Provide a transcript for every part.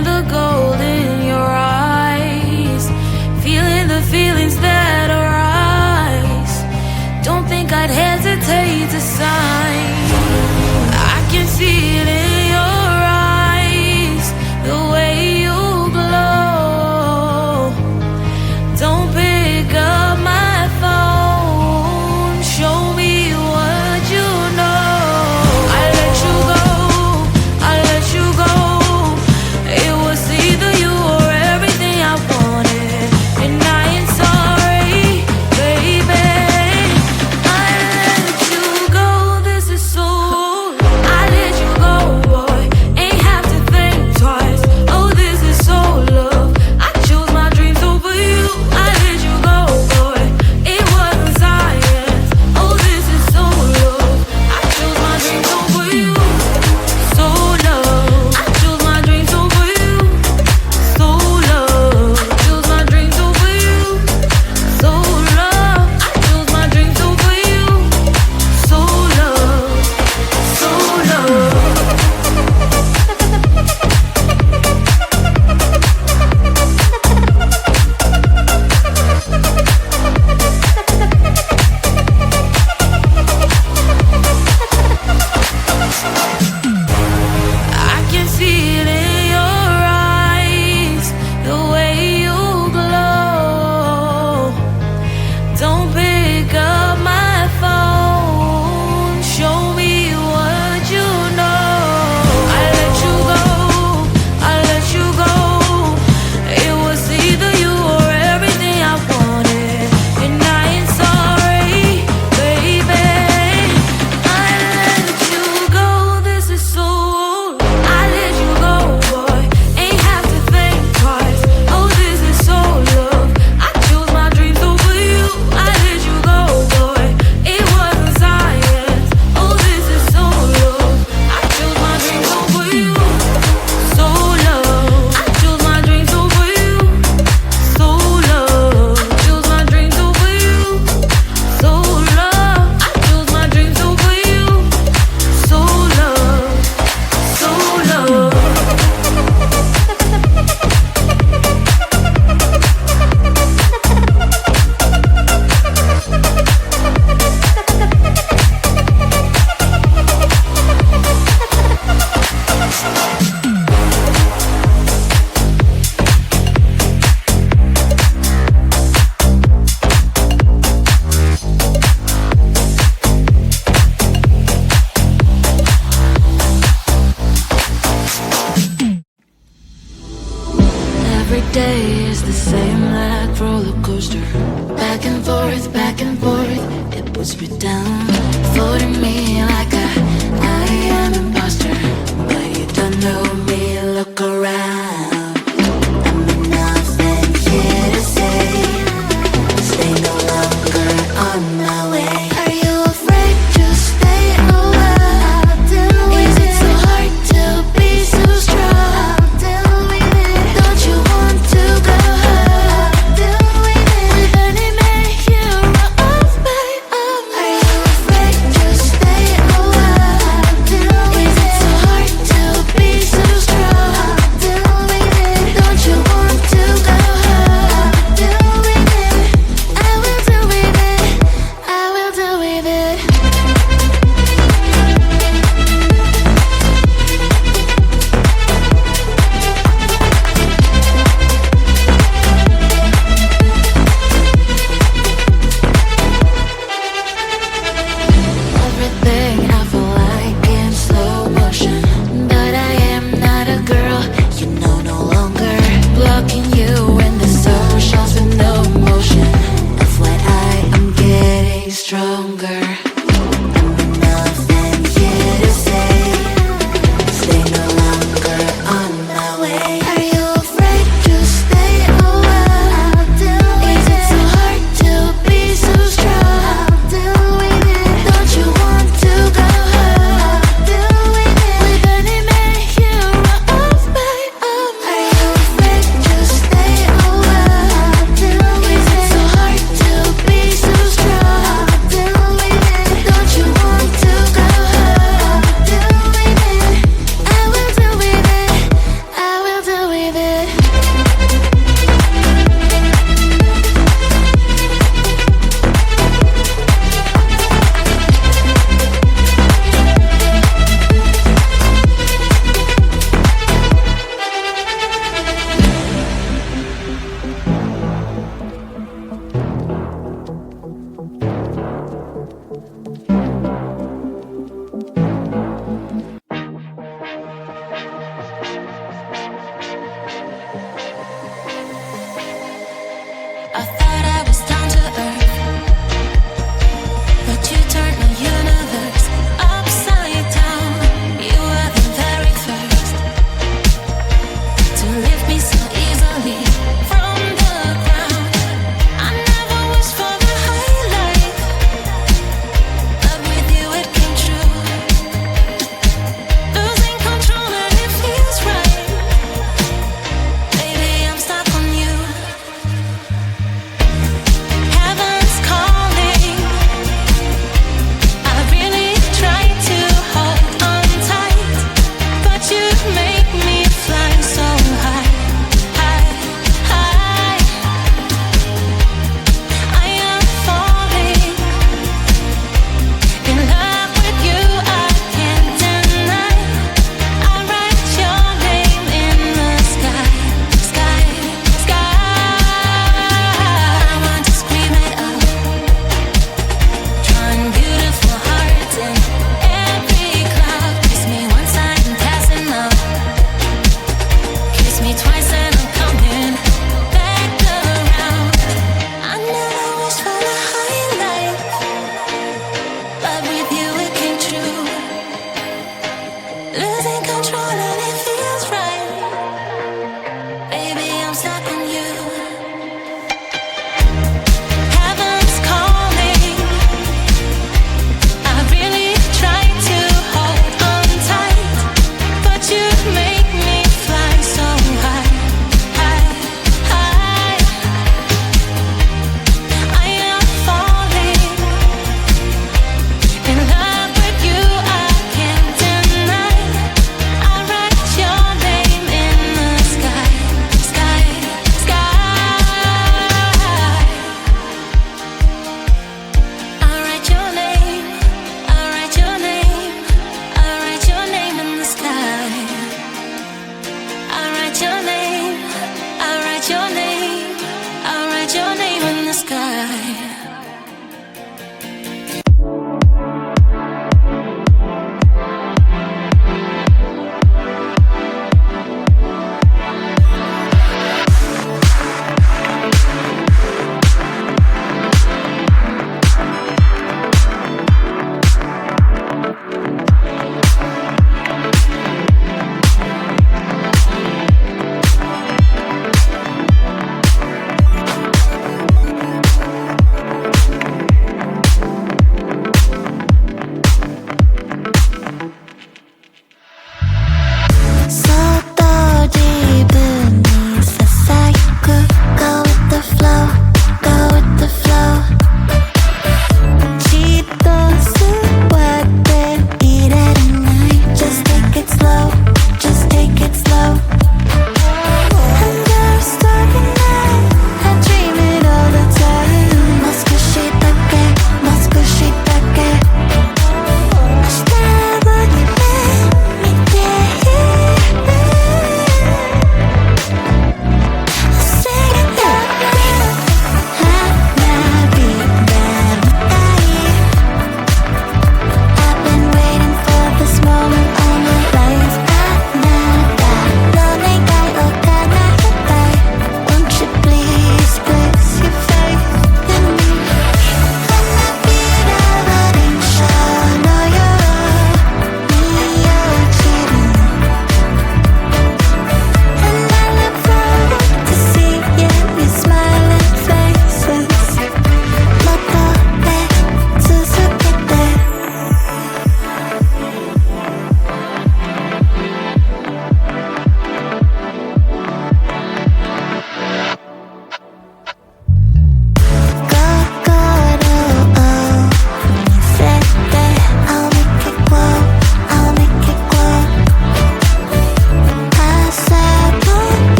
and the gold in your eyes, feeling the feelings that arise. Don't think I'd hesitate to sign. I can see it in your eyes, the way you glow. Don't pick up my phone, show me what you know. I let you go, I let you go. It was either you or everything I wanted, and I ain't sorry, baby. I let you go, this is so. I let you go, boy, ain't have to think twice. Oh, this is so love. I chose my dreams over you. I let you go, boy, it wasn't science. Oh, this is so love. I chose my dreams over you. So love. I chose my dreams over you. So love. I chose my dreams over you. So love. I chose my dreams over you. So love. So love. I can see it in your eyes, the way you glow. Don't pick up my phone, show me what you know. I let you go, I let you go. It was either you or everything I wanted, and I ain't sorry, baby. I let you go, this is so. I let you go, boy, ain't have to think twice. Oh, this is so love. I chose my dreams over you. I let you go, boy, it wasn't science. Oh, this is so love. I chose my dreams over you. So love. I chose my dreams over you. So love. I chose my dreams over you. So love. I chose my dreams over you. So love. So love. Every day is the same like rollercoaster. Back and forth, it puts me down. Floating me like I am imposter. But you don't know me, look around. I'm nothing here to say. Stay no longer on my way. Are you afraid to stay a while? Is it so hard to be so strong? Don't you want to go home? With any man hero of my own. Are you afraid to stay a while? Is it so hard to be so strong?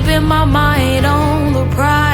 keeping my mind on the prize.